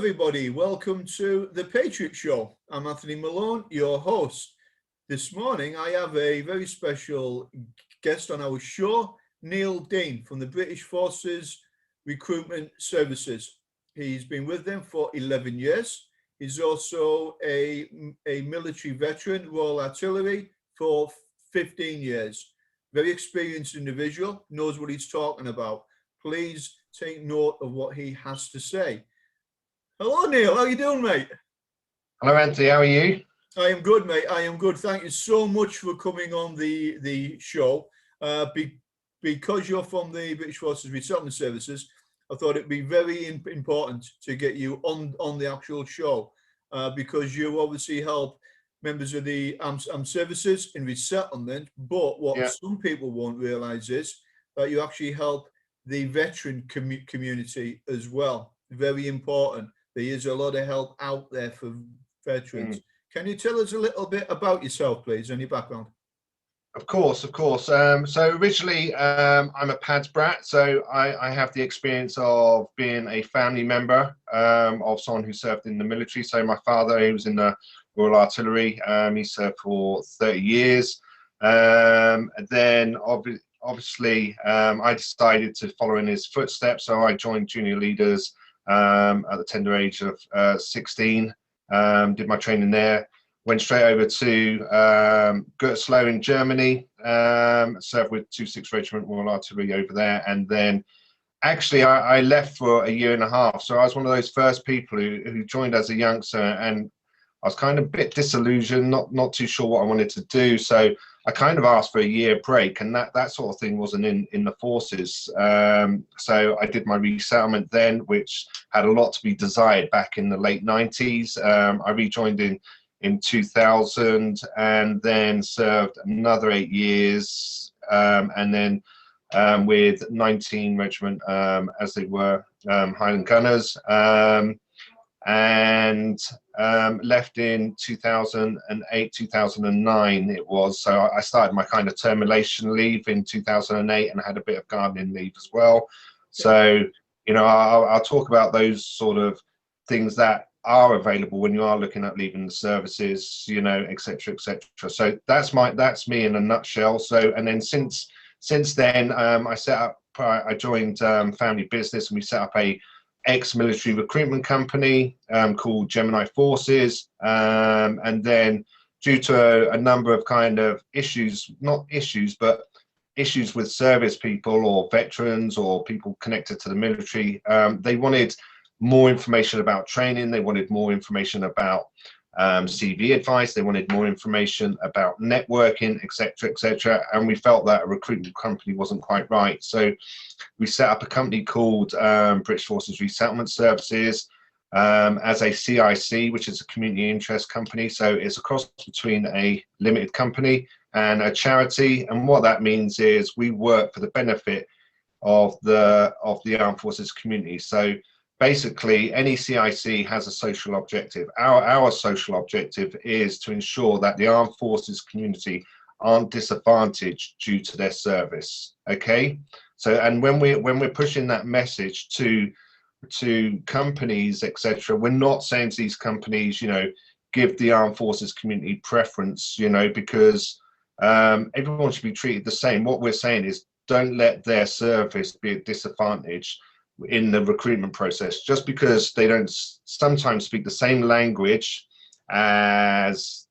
everybody, welcome to the Patriot Show. I'm Anthony Malone, your host. This morning I have a very special guest on our show, Neil Dean from the British Forces Recruitment Services. He's been with them for 11 years. He's also a military veteran, Royal Artillery, for 15 years. Very experienced individual, knows what he's talking about. Please take note of what he has to say. Hello, Neil. How are you doing, mate? Hello, Anthony. How are you? I am good, mate. I am good. Thank you so much for coming on the show. Because you're from the British Forces Resettlement Services, I thought it'd be very important to get you on the actual show because you obviously help members of the armed services in resettlement. But what some people won't realise is that you actually help the veteran community as well. Very important. There is a lot of help out there for veterans. Can you tell us a little bit about yourself, please, and your background? Of course. So originally, I'm a PADS brat, so I have the experience of being a family member of someone who served in the military. So my father, he was in the Royal Artillery. He served for 30 years. Then obviously, I decided to follow in his footsteps. So I joined junior leaders at the tender age of 16, did my training there, went straight over to Gütersloh in Germany, served with 26 Regiment Royal Artillery over there, and then actually I left for a year and a half. So I was one of those first people who joined as a youngster, and I was kind of a bit disillusioned, not too sure what I wanted to do. So I kind of asked for a year break, and that sort of thing wasn't in the forces. So I did my resettlement then, which had a lot to be desired back in the late 90s. I rejoined in 2000 and then served another 8 years, and then with 19 Regiment, as they were, Highland Gunners, and left in 2008, 2009 it was. So I started my kind of termination leave in 2008 and had a bit of gardening leave as well. So, you know, I'll talk about those sort of things that are available when you are looking at leaving the services, you know, etc. So that's me in a nutshell. So, and then since then, I joined family business, and we set up a ex-military recruitment company called Gemini Forces, and then due to a number of kind of issues with service people or veterans or people connected to the military, they wanted more information about training, they wanted more information about CV advice, they wanted more information about networking, etc., and we felt that a recruitment company wasn't quite right. So we set up a company called British Forces Resettlement Services as a CIC, which is a community interest company. So it's a cross between a limited company and a charity, and what that means is we work for the benefit of the armed forces community. So basically, any CIC has a social objective. Our social objective is to ensure that the armed forces community aren't disadvantaged due to their service. Okay, so and when we're pushing that message to companies, etc., we're not saying to these companies, you know, give the armed forces community preference, you know, because everyone should be treated the same. What we're saying is, don't let their service be a disadvantage in the recruitment process just because they don't sometimes speak the same language as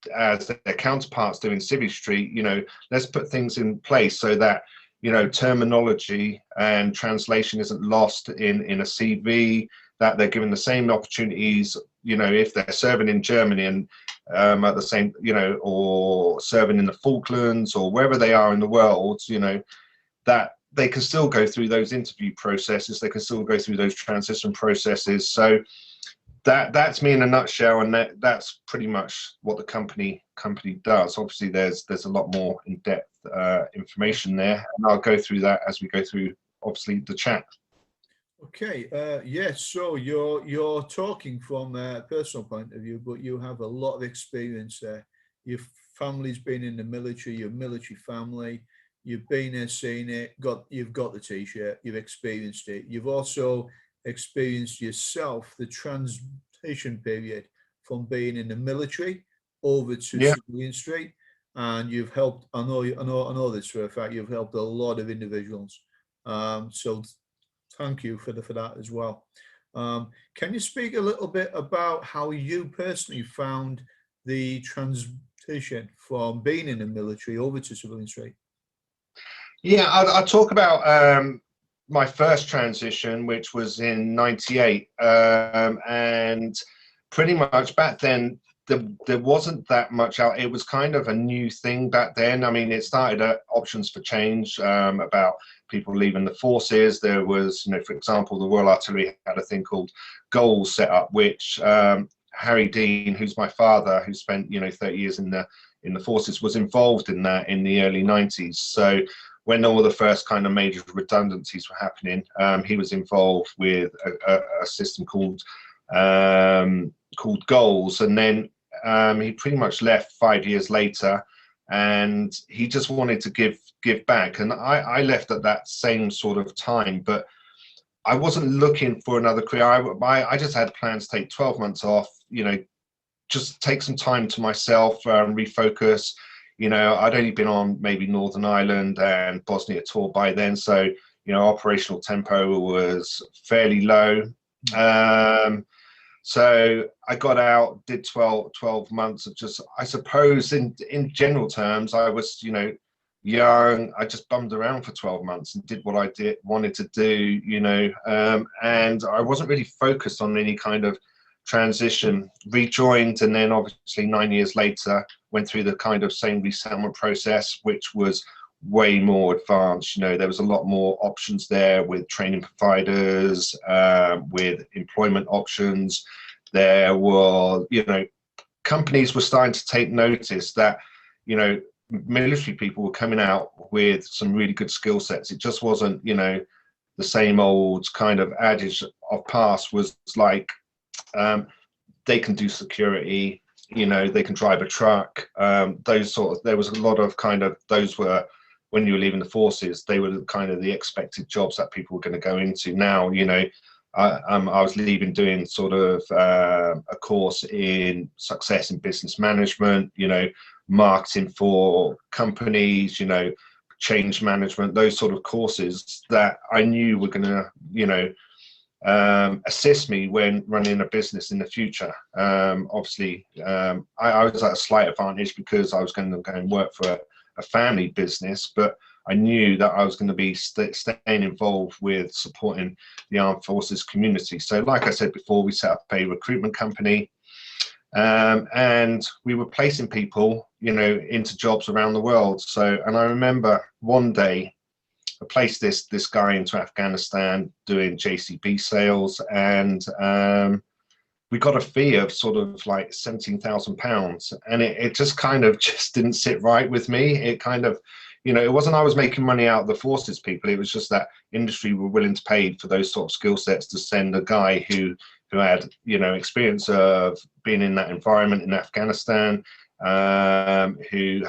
their counterparts do in Civvy Street. You know, let's put things in place so that, you know, terminology and translation isn't lost in a CV, that they're given the same opportunities, you know, if they're serving in Germany and at the same, you know, or serving in the Falklands or wherever they are in the world, you know, that they can still go through those interview processes, they can still go through those transition processes. So that's me in a nutshell, and that's pretty much what the company does. Obviously there's a lot more in-depth information there, and I'll go through that as we go through obviously the chat. Okay, yes, so you're talking from a personal point of view, but you have a lot of experience there. Your family's been in the military, your military family. You've been there, seen it, you've got the t-shirt, you've experienced it. You've also experienced yourself the transition period from being in the military over to Yeah. civilian street, and you've helped. I know this for a fact. You've helped a lot of individuals. So thank you for that as well. Can you speak a little bit about how you personally found the transition from being in the military over to civilian street? Yeah, I'll talk about my first transition, which was in '98, and pretty much back then there wasn't that much out. It was kind of a new thing back then. I mean, it started at Options for Change, about people leaving the forces. There was, for example, the Royal Artillery had a thing called Goals set up, which Harry Dean, who's my father, who spent 30 years in the forces, was involved in that in the early '90s. So when all the first kind of major redundancies were happening, he was involved with a system called Goals, and then he pretty much left 5 years later, and he just wanted to give back. And I left at that same sort of time, but I wasn't looking for another career. I just had plans to take 12 months off, just take some time to myself, refocus. I'd only been on maybe Northern Ireland and Bosnia tour by then, so operational tempo was fairly low. So I got out, did 12 months of just, I suppose in general terms, I was, young. I just bummed around for 12 months and did what I wanted to do, and I wasn't really focused on any kind of transition. Rejoined, and then obviously 9 years later, went through the kind of same resettlement process, which was way more advanced. There was a lot more options there with training providers, with employment options. There were, companies were starting to take notice that, military people were coming out with some really good skill sets. It just wasn't, the same old kind of adage of past was like, they can do security, they can drive a truck, there was a lot of kind of, those were, when you were leaving the forces, they were kind of the expected jobs that people were going to go into. Now, I was leaving doing sort of a course in success in business management, marketing for companies, change management, those sort of courses that I knew were going to, assist me when running a business in the future. Obviously, I was at a slight advantage because I was going to go and work for a family business, but I knew that I was going to be staying involved with supporting the armed forces community. So like I said before, we set up a recruitment company, and we were placing people, into jobs around the world. And I remember one day I placed this guy into Afghanistan doing JCB sales, and we got a fee of sort of like £17,000, and it just kind of just didn't sit right with me. It kind of, it wasn't I was making money out of the forces people. It was just that industry were willing to pay for those sort of skill sets to send a guy who had, experience of being in that environment in Afghanistan, who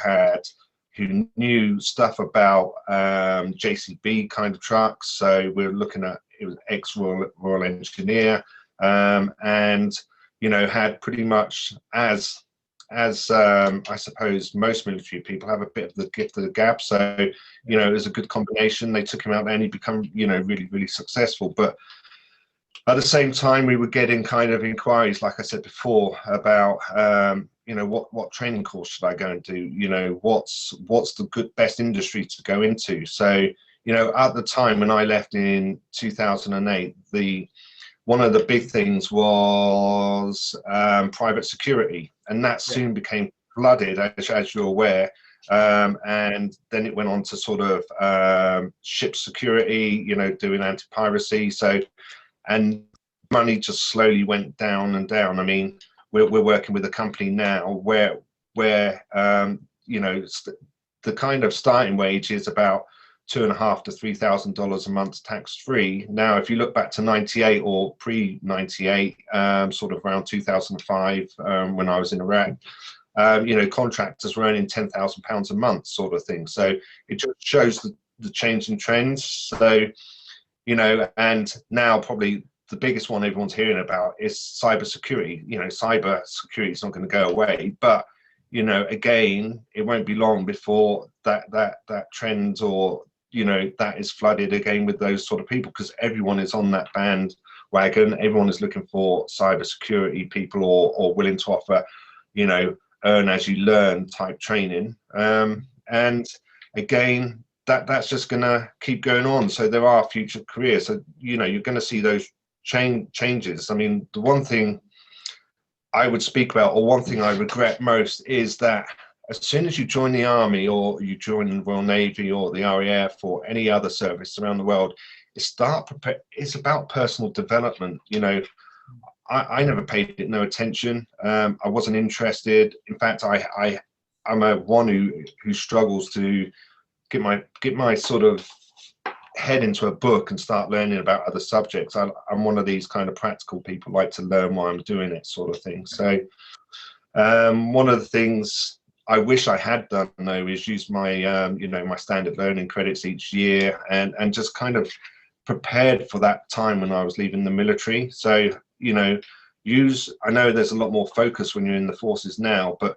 knew stuff about JCB kind of trucks. So we're looking at, it was ex-Royal Engineer, and had pretty much as I suppose most military people have a bit of the gift of the gab. So it was a good combination. They took him out and he become really, really successful. But at the same time, we were getting kind of inquiries, like I said before, about what training course should I go and do? What's the best industry to go into? So at the time when I left in 2008, one of the big things was private security, and that soon became flooded, as you're aware. And then it went on to sort of ship security, doing anti-piracy. So, and money just slowly went down and down. I mean, we're working with a company now where the kind of starting wage is about $2,500 to $3,000 a month tax free. Now, if you look back to '98 or pre-'98, sort of around 2005, when I was in Iraq, contractors were earning £10,000 a month, sort of thing. So it just shows the change in trends. So, and now probably the biggest one everyone's hearing about is cybersecurity. You know, cybersecurity is not going to go away, but you know, again, it won't be long before that trend, or you know, that is flooded again with those sort of people, because everyone is on that bandwagon. Everyone is looking for cybersecurity people, or willing to offer, you know, earn as you learn type training. And again, that's just going to keep going on. So there are future careers. So you know, you're going to see those changes. I mean, the one thing I would speak about, or one thing I regret most, is that as soon as you join the army, or you join the Royal Navy or the RAF or any other service around the world, it's about personal development. You know, I never paid it no attention. I wasn't interested. In fact, I'm one who struggles to get my sort of head into a book and start learning about other subjects. I'm one of these kind of practical people, like to learn while I'm doing it, sort of thing. So one of the things I wish I had done, though, is use my you know, my standard learning credits each year, and just kind of prepared for that time when I was leaving the military. So you know, I know there's a lot more focus when you're in the forces now, but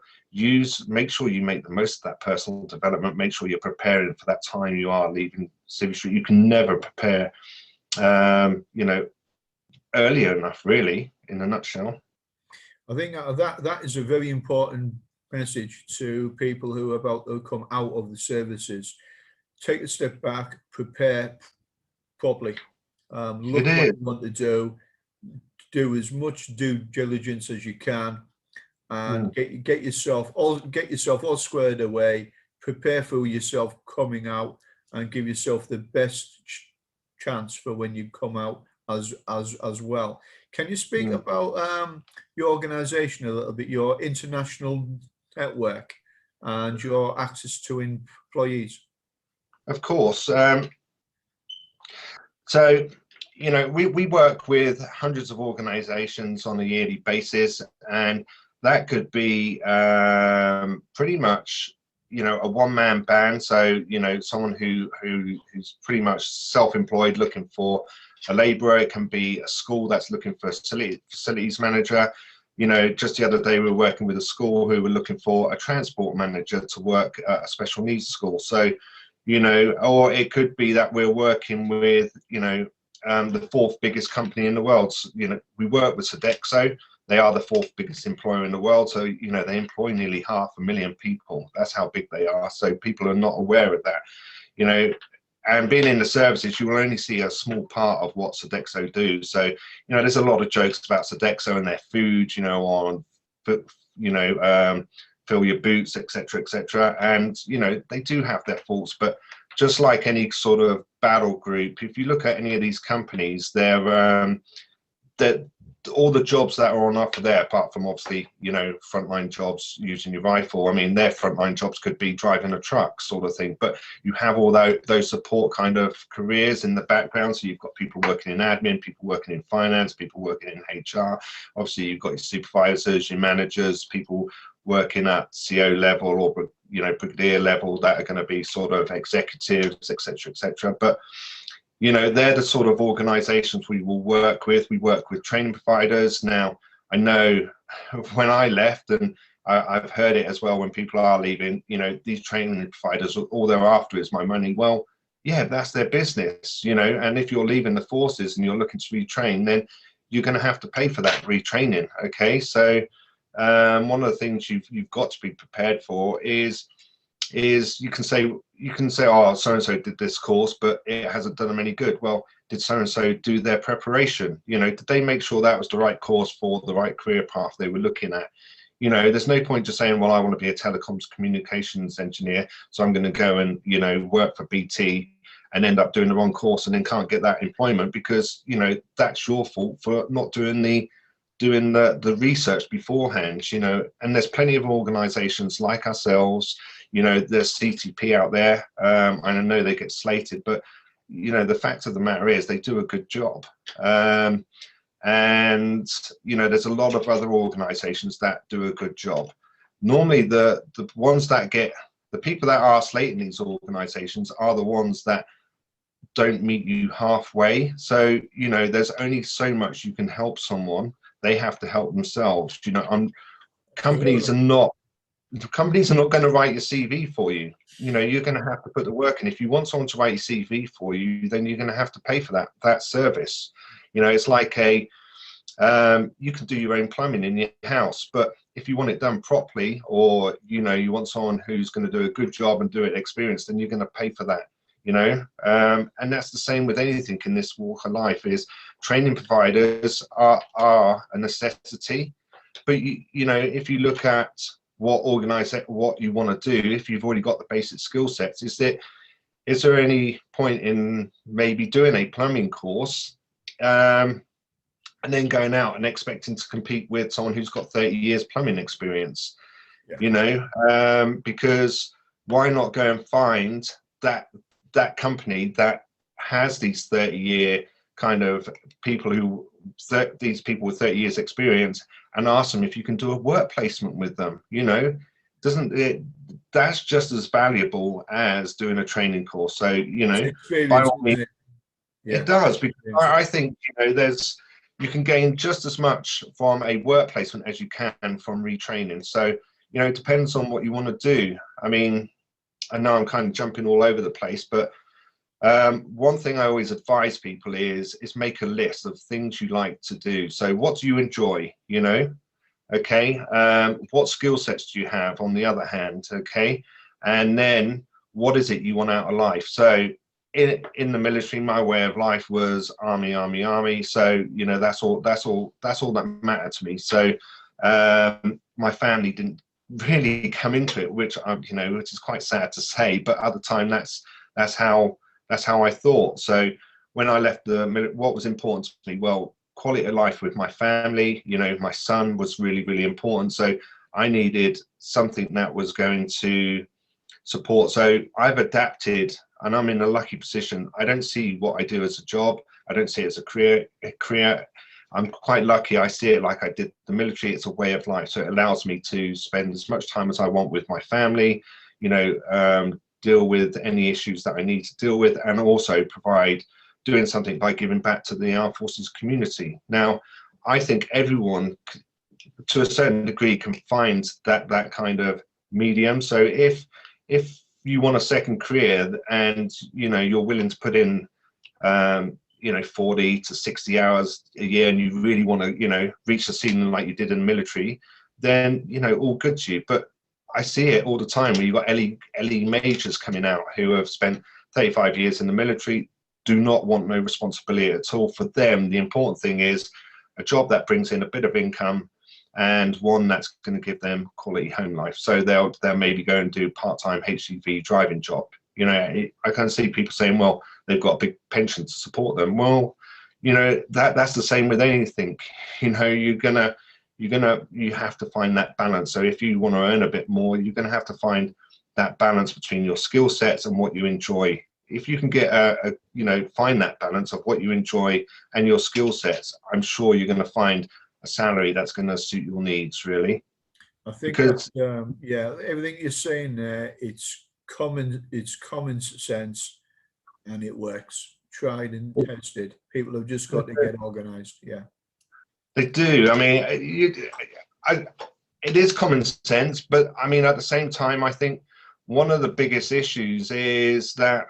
make sure you make the most of that personal development. Make sure you're preparing for that time you are leaving civility. You can never prepare you know, earlier enough, really, in a nutshell. I think that is a very important message to people who are about to come out of the services. Take a step back, prepare properly, look what you want to do as much due diligence as you can, and get yourself all squared away, prepare for yourself coming out, and give yourself the best chance for when you come out as well. Can you speak about your organization a little bit, your international network and your access to employees? Of course. So you know, we work with hundreds of organizations on a yearly basis, and that could be pretty much, you know, a one-man band. So you know, someone who's pretty much self-employed looking for a laborer. It can be a school that's looking for a facilities manager. You know, just the other day we were working with a school who were looking for a transport manager to work at a special needs school. So you know, or it could be that we're working with, you know, the fourth biggest company in the world. So, you know, we work with Sodexo. They are the fourth biggest employer in the world. So, you know, they employ nearly 500,000 people. That's how big they are. So people are not aware of that, you know, and being in the services, you will only see a small part of what Sodexo do. So, you know, there's a lot of jokes about Sodexo and their food, you know, on, you know, fill your boots, etc., and you know, they do have their faults. But just like any sort of battle group, if you look at any of these companies, they're all the jobs that are on offer there, apart from obviously, you know, frontline jobs using your rifle. I mean, their frontline jobs could be driving a truck, sort of thing. But you have all those support kind of careers in the background. So you've got people working in admin, people working in finance, people working in HR. Obviously, you've got your supervisors, your managers, people working at CO level, or you know, brigadier level, that are going to be sort of executives, etc. But you know, they're the sort of organizations we will work with. We work with training providers. Now, I know when I left, and I've heard it as well when people are leaving, you know, these training providers, all they're after is my money. Well, yeah, that's their business, you know, and if you're leaving the forces and you're looking to retrain, then you're going to have to pay for that retraining. Okay, so one of the things you've got to be prepared for is you can say, oh, so and so did this course, but it hasn't done them any good. Well, did so and so do their preparation? You know, did they make sure that was the right course for the right career path they were looking at? You know, there's no point just saying, well, I want to be a telecoms communications engineer, so I'm going to go and, you know, work for BT and end up doing the wrong course and then can't get that employment, because, you know, that's your fault for not doing the research beforehand, you know. And there's plenty of organizations like ourselves, you know, there's CTP out there, and I know they get slated, but, you know, the fact of the matter is they do a good job. And, you know, there's a lot of other organizations that do a good job. Normally the ones that get, the people that are slating these organizations are the ones that don't meet you halfway. So, you know, there's only so much you can help someone. They have to help themselves. You know, companies are not going to write your CV for you. You know, you're going to have to put the work in. If you want someone to write your CV for you, then you're going to have to pay for that service. You know, it's like you can do your own plumbing in your house, but if you want it done properly, or, you know, you want someone who's going to do a good job and do it experienced, then you're going to pay for that, you know. And that's the same with anything in this walk of life. Is training providers are a necessity. But you know, if you look at what you want to do, if you've already got the basic skill sets, is there any point in maybe doing a plumbing course and then going out and expecting to compete with someone who's got 30 years plumbing experience? Yeah. You know, because why not go and find that company that has these 30-year kind of people these people with 30 years experience, and ask them if you can do a work placement with them. You know, that's just as valuable as doing a training course. So, you know, by all means, it does, because I think, you know, you can gain just as much from a work placement as you can from retraining. So, you know, it depends on what you want to do. I mean, I know I'm kind of jumping all over the place, but one thing I always advise people is make a list of things you like to do. So what do you enjoy, you know? Okay. What skill sets do you have, on the other hand? Okay. And then what is it you want out of life? So in the military, my way of life was army. So, you know, that's all that mattered to me. So my family didn't really come into it, which is quite sad to say, but at the time that's how I thought. So when I left the military, what was important to me? Well, quality of life with my family. You know, my son was really, really important. So I needed something that was going to support. So I've adapted, and I'm in a lucky position. I don't see what I do as a job. I don't see it as a career. I'm quite lucky. I see it like I did the military. It's a way of life. So it allows me to spend as much time as I want with my family, you know, deal with any issues that I need to deal with, and also doing something by giving back to the armed forces community. Now, I think everyone, to a certain degree, can find that kind of medium. So if you want a second career, and, you know, you're willing to put in, you know, 40 to 60 hours a year, and you really want to, you know, reach the ceiling like you did in the military, then, you know, all good to you. But I see it all the time where you've got LE majors coming out who have spent 35 years in the military, do not want no responsibility at all. For them, the important thing is a job that brings in a bit of income, and one that's going to give them quality home life. So they'll maybe go and do part-time HGV driving job. You know, I can see people saying, well, they've got a big pension to support them. Well, you know, that's the same with anything. You know, you have to find that balance. So if you want to earn a bit more, you're going to have to find that balance between your skill sets and what you enjoy. If you can get you know, find that balance of what you enjoy and your skill sets, I'm sure you're going to find a salary that's going to suit your needs, really. I think because everything you're saying there, it's common sense, and it works. Tried and tested. People have just got to get organized. Yeah, they do. I mean, it is common sense, but I mean, at the same time, I think one of the biggest issues is that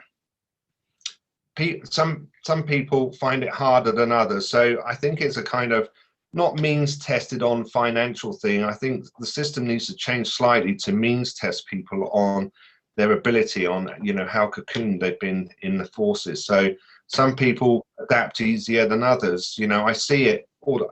some people find it harder than others. So I think it's a kind of not means tested on financial thing. I think the system needs to change slightly to means test people on their ability, on, you know, how cocooned they've been in the forces. So some people adapt easier than others. You know, I see it.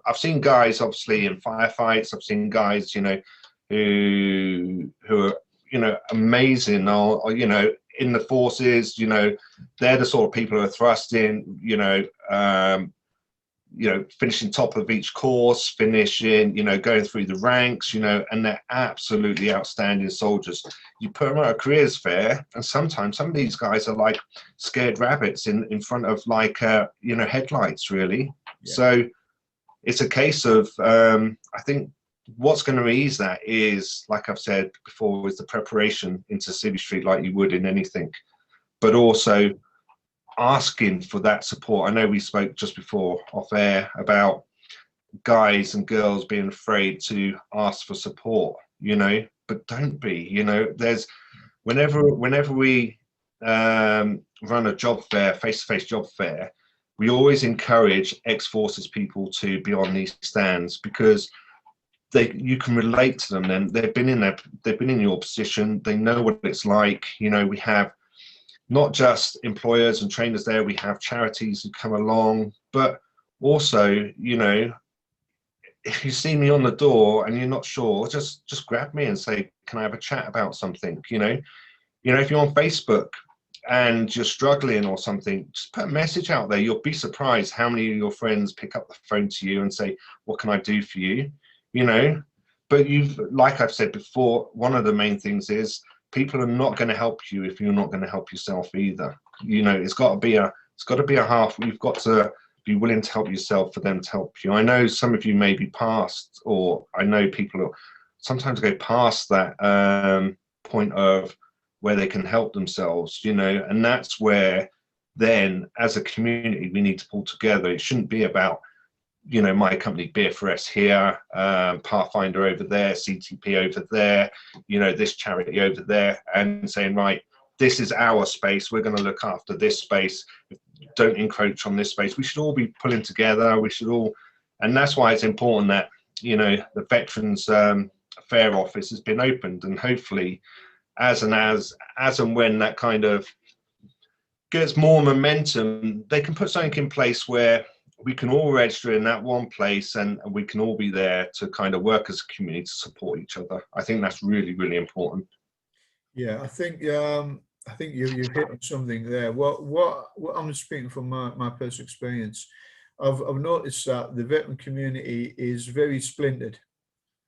I've seen guys, obviously, in firefights. I've seen guys, you know, who are, you know, amazing, or you know, in the forces. You know, they're the sort of people who are thrust in. You know, finishing top of each course, finishing, you know, going through the ranks, you know, and they're absolutely outstanding soldiers. You put them at a careers fair, and sometimes some of these guys are like scared rabbits in front of, like, you know, headlights, really. Yeah. So it's a case of, I think what's going to ease that is, like I've said before, is the preparation into Civvy Street, like you would in anything, but also asking for that support. I know we spoke just before off air about guys and girls being afraid to ask for support, but don't be, there's whenever we run a job fair, face-to-face job fair, we always encourage ex-forces people to be on these stands, because you can relate to them. Then they've been in your position, they know what it's like. We have not just employers and trainers there, we have charities who come along, but also, if you see me on the door and you're not sure, just grab me and say, can I have a chat about something? If you're on Facebook and you're struggling or something, just put a message out there. You'll be surprised how many of your friends pick up the phone to you and say, what can I do for you? But like I've said before, one of the main things is people are not going to help you if you're not going to help yourself either. It's got to be a half. You've got to be willing to help yourself for them to help you. I know some of you may be past, or I know people sometimes go past that point of where they can help themselves, and that's where then as a community we need to pull together. It shouldn't be about, my company BFRS here, Pathfinder over there, CTP over there, this charity over there, and saying, right, this is our space, we're going to look after this space, don't encroach on this space. We should all be pulling together. We should all, and that's why it's important that, the Veterans Fair Office has been opened, and hopefully as and when that kind of gets more momentum, they can put something in place where we can all register in that one place, and we can all be there to kind of work as a community to support each other. I think that's really, really important. Yeah, I think you hit on something there. What I'm speaking from my personal experience, I've noticed that the veteran community is very splintered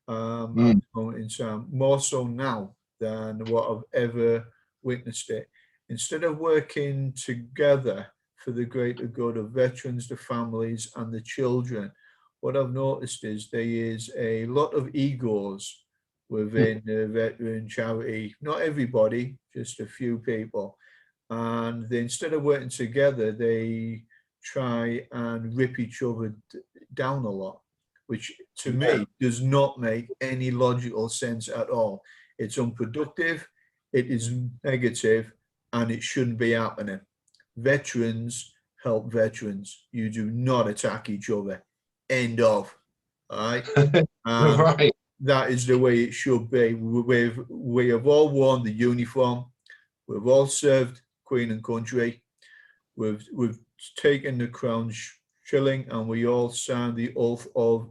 at the moment in time, more so now than what I've ever witnessed it. Instead of working together for the greater good of veterans, the families, and the children, what I've noticed is there is a lot of egos within the veteran charity. Not everybody, just a few people. And they, instead of working together, they try and rip each other down a lot, which to me does not make any logical sense at all. It's unproductive, it is negative, and it shouldn't be happening. Veterans help veterans. You do not attack each other. End of. All right. Right. That is the way it should be. We have all worn the uniform. We've all served Queen and country. We've taken the crown shilling, and we all signed the oath of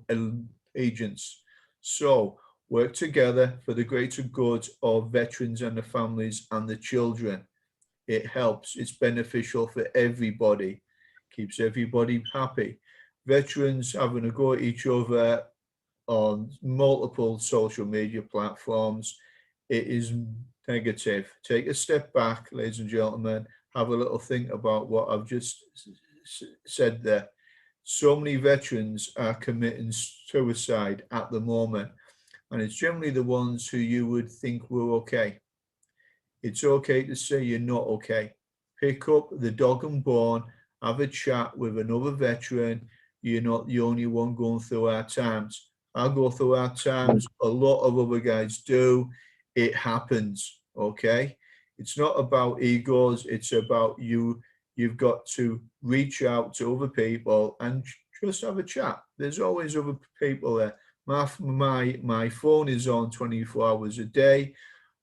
allegiance. So work together for the greater good of veterans and the families and the children. It helps. It's beneficial for everybody. Keeps everybody happy. Veterans having a go at each other on multiple social media platforms, it is negative. Take a step back, ladies and gentlemen. Have a little think about what I've just said there. So many veterans are committing suicide at the moment, and it's generally the ones who you would think were okay. It's okay to say you're not okay. Pick up the dog and bone, have a chat with another veteran. You're not the only one going through hard times. I go through hard times. A lot of other guys do. It happens, okay? It's not about egos. It's about you. You've got to reach out to other people and just have a chat. There's always other people there. My phone is on 24 hours a day.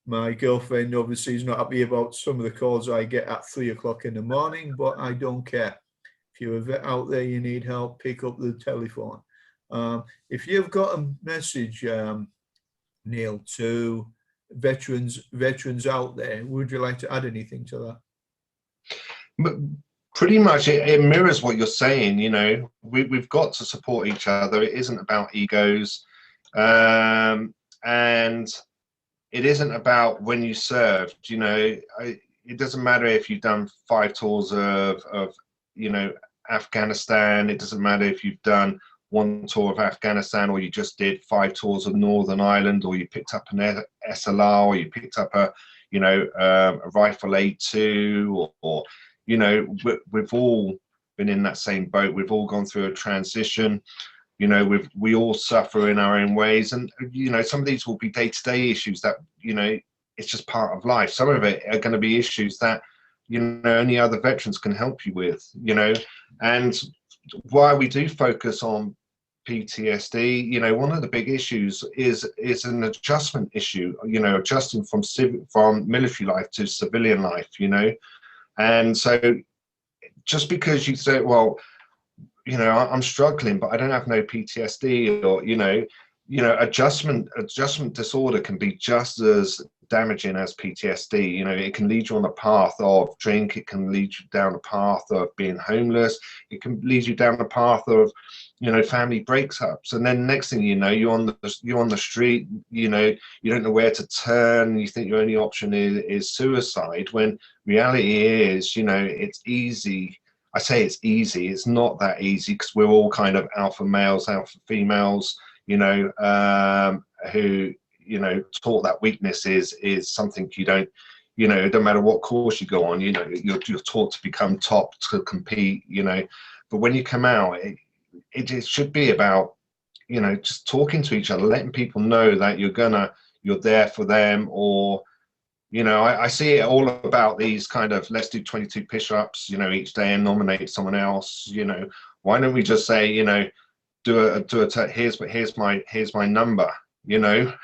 My girlfriend obviously is not happy about some of the calls I get at 3 o'clock in the morning, but I don't care. If you're out there, you need help, pick up the telephone. If you've got a message, Neil, to veterans out there, would you like to add anything to that? But pretty much it mirrors what you're saying. We've got to support each other. It isn't about egos, and it isn't about when you served. It doesn't matter if you've done 5 tours of Afghanistan. It doesn't matter if you've done 1 tour of Afghanistan, or you just did 5 tours of Northern Ireland, or you picked up an SLR, or you picked up a rifle A2, or you know, we've all been in that same boat. We've all gone through a transition. You know, we all suffer in our own ways, and you know, some of these will be day-to-day issues that, you know, it's just part of life. Some of it are going to be issues that, you know, only other veterans can help you with, you know. And why we do focus on PTSD, you know, one of the big issues is an adjustment issue, you know, adjusting from military life to civilian life, you know. And so just because you say, well, you know, I'm struggling, but I don't have no PTSD, or, you know, adjustment disorder can be just as damaging as PTSD. You know, it can lead you on a path of drink, it can lead you down a path of being homeless, it can lead you down a path of, you know, family breakups, and then next thing you know, you're on the street, you know, you don't know where to turn, you think your only option is suicide, when reality is, you know, it's easy. I say it's easy, it's not that easy, because we're all kind of alpha males, alpha females, you know, who, you know, taught that weakness is something you don't, you know, it doesn't matter what course you go on, you know, you're taught to become top, to compete, you know. But when you come out, it should be about, you know, just talking to each other, letting people know that you're there for them. Or, you know, I see it all about these kind of, let's do 22 push-ups, you know, each day, and nominate someone else. You know, why don't we just say, you know, here's my number, you know.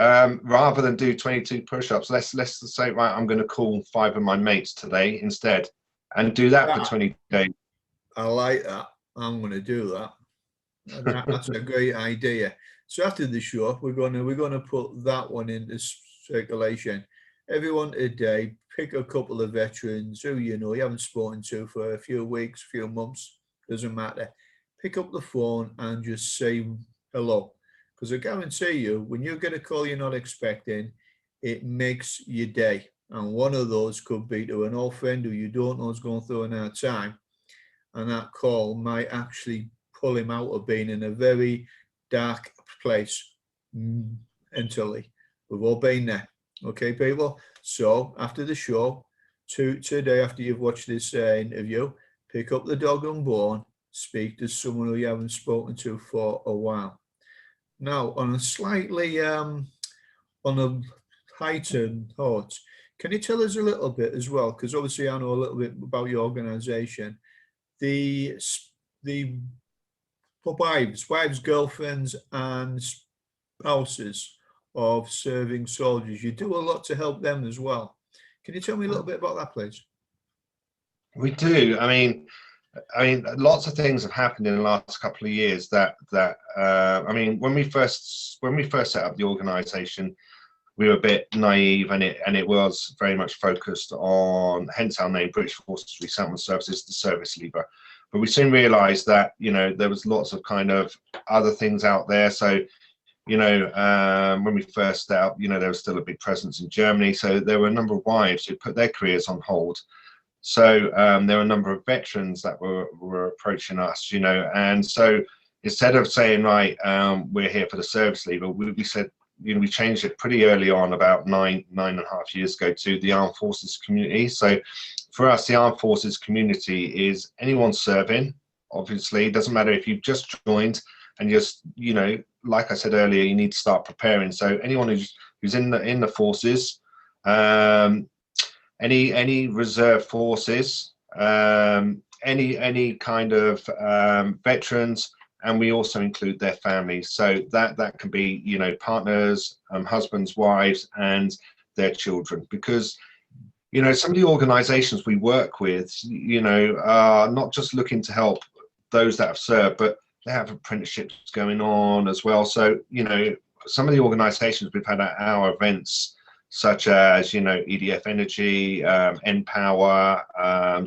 Rather than do 22 push-ups, let's say, right, I'm going to call 5 of my mates today instead, and do that for 20 days. I like that. I'm going to do that. That's a great idea. So after the show, we're gonna put that one into circulation. Everyone today, pick a couple of veterans who you know you haven't spoken to for a few weeks, few months, doesn't matter. Pick up the phone and just say hello, because I guarantee you, when you get a call you're not expecting, it makes your day. And one of those could be to an old friend who you don't know is going through an hard time, and that call might actually pull him out of being in a very dark place mentally. We've all been there. Okay, people? So after the show, today, after you've watched this interview, pick up the dog and bone, speak to someone who you haven't spoken to for a while. Now, on a slightly, on a heightened thought, can you tell us a little bit as well? Because obviously I know a little bit about your organisation. The wives, girlfriends, and spouses of serving soldiers. You do a lot to help them as well. Can you tell me a little bit about that, please? We do. I mean, lots of things have happened in the last couple of years. I mean, when we first set up the organisation, we were a bit naive, and it was very much focused on, hence our name, British Forces Resettlement Services, the service leaver. But we soon realised that, you know, there was lots of kind of other things out there. So, you know, when we first set up, you know, there was still a big presence in Germany. So there were a number of wives who put their careers on hold. So there were a number of veterans that were approaching us, you know. And so instead of saying, right, we're here for the service leaver, we said, you know, we changed it pretty early on, about nine and a half years ago, to the Armed Forces community. So for us, the Armed Forces community is anyone serving. Obviously, it doesn't matter if you've just joined and just, you know, like I said earlier, you need to start preparing. So anyone who's in the forces, any reserve forces, any kind of veterans, and we also include their families. So that can be, you know, partners, husbands, wives, and their children. Because, you know, some of the organizations we work with, you know, are not just looking to help those that have served, but they have apprenticeships going on as well. So, you know, some of the organizations we've had at our events, such as, you know, EDF Energy, Npower,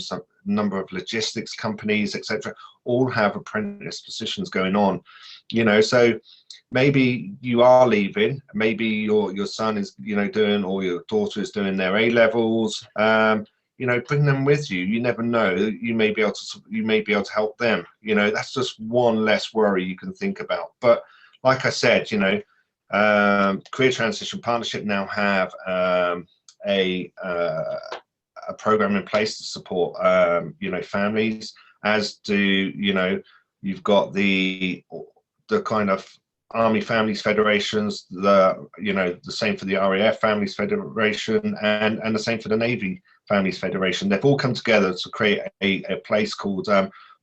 some number of logistics companies, etc., all have apprentice positions going on, you know. So maybe you are leaving, maybe your son is, you know, doing, or your daughter is doing their A levels. You know, bring them with you. You never know. You may be able to help them. You know, that's just one less worry you can think about. But like I said, you know, Career Transition Partnership now have a program in place to support families, as do you've got the kind of Army Families Federations, the same for the RAF Families Federation, and the same for the Navy Families Federation. They've all come together to create a place called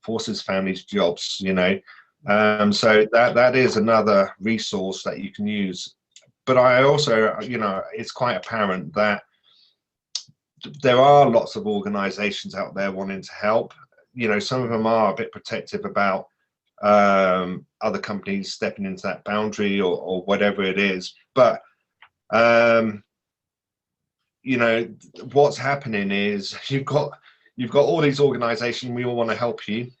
Forces Families Jobs. So that is another resource that you can use. But I also, it's quite apparent that there are lots of organizations out there wanting to help. Some of them are a bit protective about other companies stepping into that boundary or whatever it is. But, what's happening is you've got all these organizations, we all want to help you.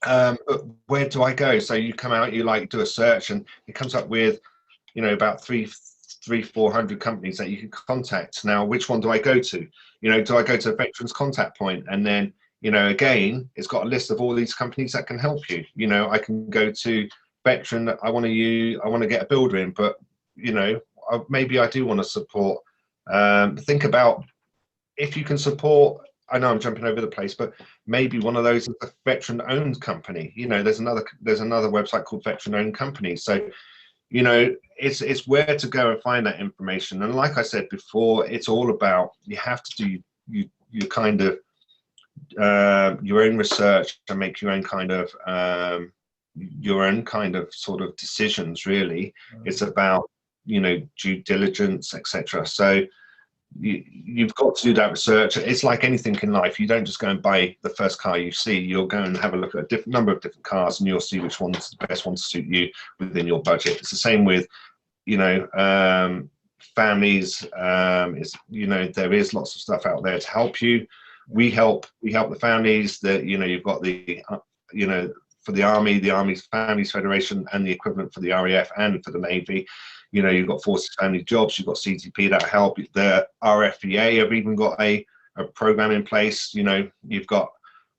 But where do I go? So you come out, you do a search, and it comes up with, about 400 companies that you can contact. Now, which one do I go to? Do I go to a veterans contact point? And then, again, it's got a list of all these companies that can help you. I can go to veteran. I want to get a builder in, but maybe I do want to support. Think about if you can support. I know I'm jumping over the place, but maybe one of those is a veteran-owned company. There's another website called Veteran-Owned Companies. So, it's where to go and find that information. And like I said before, it's all about, you have to do you kind of your own research and make your own kind of sort of decisions. Really, it's about due diligence, etc. So you've got to do that research. It's like anything in life. You don't just go and buy the first car you see. You'll go and have a look at a number of different cars, and you'll see which one's the best one to suit you within your budget. It's the same with families. There is lots of stuff out there to help you. We help the families. That you've got the for the Army's Families Federation, and the equivalent for the RAF and for the Navy. You've got Forces Family Jobs, you've got CTP that help. The RFEA have even got a program in place. You've got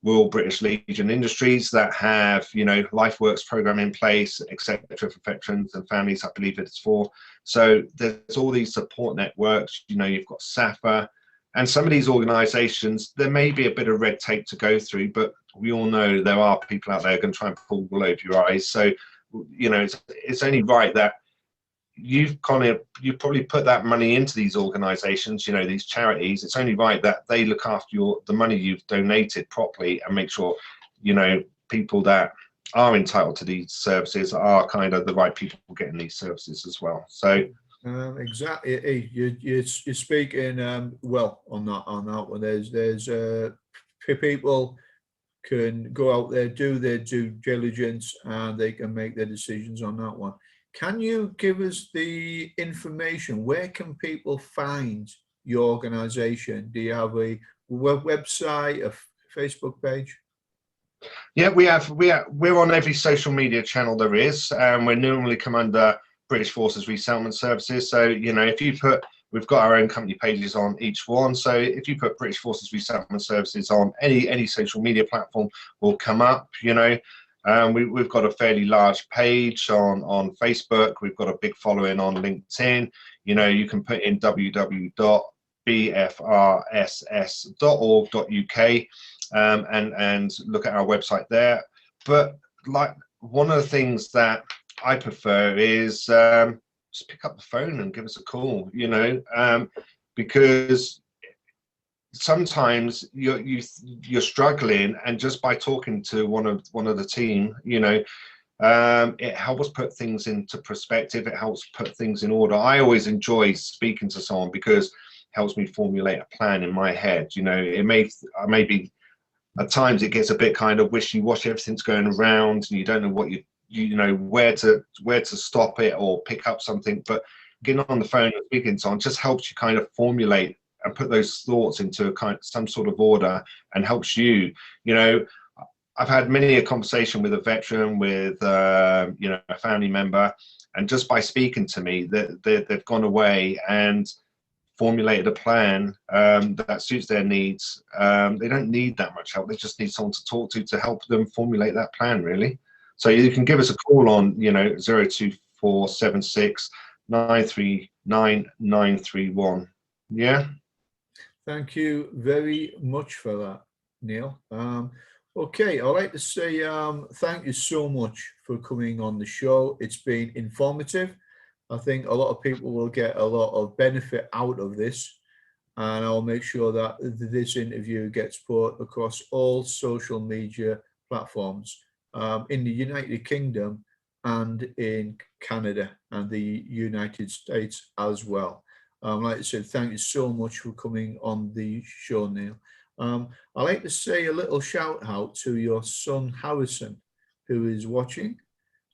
Royal British Legion Industries that have, LifeWorks program in place, etc. for veterans and families, I believe it's for. So there's all these support networks. You've got SAFA, and some of these organizations, there may be a bit of red tape to go through, but we all know there are people out there going to try and pull wool over your eyes. So, it's only right that you probably put that money into these organizations, these charities. It's only right that they look after the money you've donated properly, and make sure people that are entitled to these services are kind of the right people getting these services as well. So exactly, you're speaking well on that one. There's people can go out there, do their due diligence, and they can make their decisions on that one. Can you give us the information? Where can people find your organization? Do you have a website, a Facebook page? Yeah, we're on every social media channel there is. We normally come under British Forces Resettlement Services. So, if you we've got our own company pages on each one. So if you put British Forces Resettlement Services on any social media platform, will come up. We've got a fairly large page on Facebook. We've got a big following on LinkedIn. You can put in www.bfrss.org.uk and look at our website there. But one of the things that I prefer is just pick up the phone and give us a call. Because sometimes you're struggling, and just by talking to one of the team, it helps put things into perspective. It helps put things in order. I always enjoy speaking to someone because it helps me formulate a plan in my head. It may be at times it gets a bit kind of wishy-washy. Everything's going around, and you don't know what where to stop it or pick up something. But getting on the phone and speaking to someone just helps you kind of formulate and put those thoughts into some sort of order, and helps you. I've had many a conversation with a veteran, with a family member, and just by speaking to me, they've gone away and formulated a plan that suits their needs. They don't need that much help. They just need someone to talk to help them formulate that plan, really. So you can give us a call on 02476 939 931. Yeah. Thank you very much for that, Neil. Okay, I'd like to say thank you so much for coming on the show. It's been informative. I think a lot of people will get a lot of benefit out of this, and I'll make sure that this interview gets put across all social media platforms in the United Kingdom and in Canada and the United States as well. Like I said, thank you so much for coming on the show, Neil. I'd like to say a little shout out to your son, Harrison, who is watching.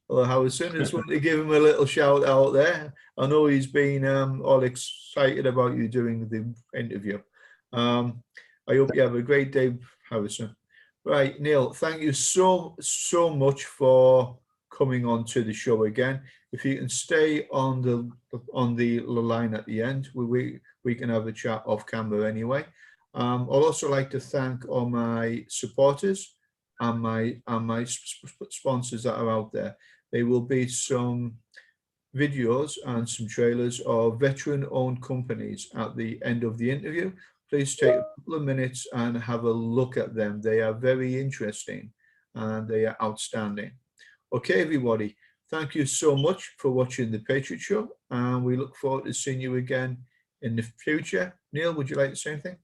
Hello, Harrison. I just want to give him a little shout out there. I know he's been all excited about you doing the interview. I hope you have a great day, Harrison. Right, Neil, thank you so much for coming on to the show again. If you can stay on the line at the end, we can have a chat off camera anyway. I'd also like to thank all my supporters and my sponsors that are out there. There will be some videos and some trailers of veteran-owned companies at the end of the interview. Please take a couple of minutes and have a look at them. They are very interesting and they are outstanding. Okay, everybody, thank you so much for watching the Patriot Show, and we look forward to seeing you again in the future. Neil, would you like to say anything?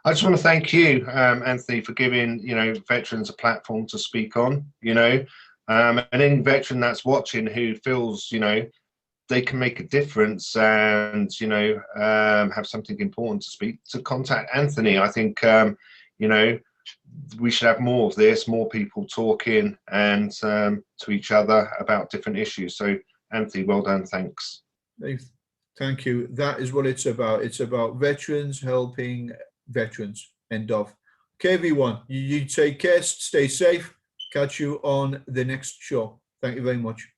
I just want to thank you, Anthony, for giving veterans a platform to speak on. And any veteran that's watching who feels they can make a difference and have something important to speak to, contact Anthony. I think we should have more of this, more people talking and to each other about different issues. So Anthony, well done. Thanks. Thank you. That is what it's about. It's about veterans helping veterans. End of. Okay, everyone, you take care, stay safe. Catch you on the next show. Thank you very much.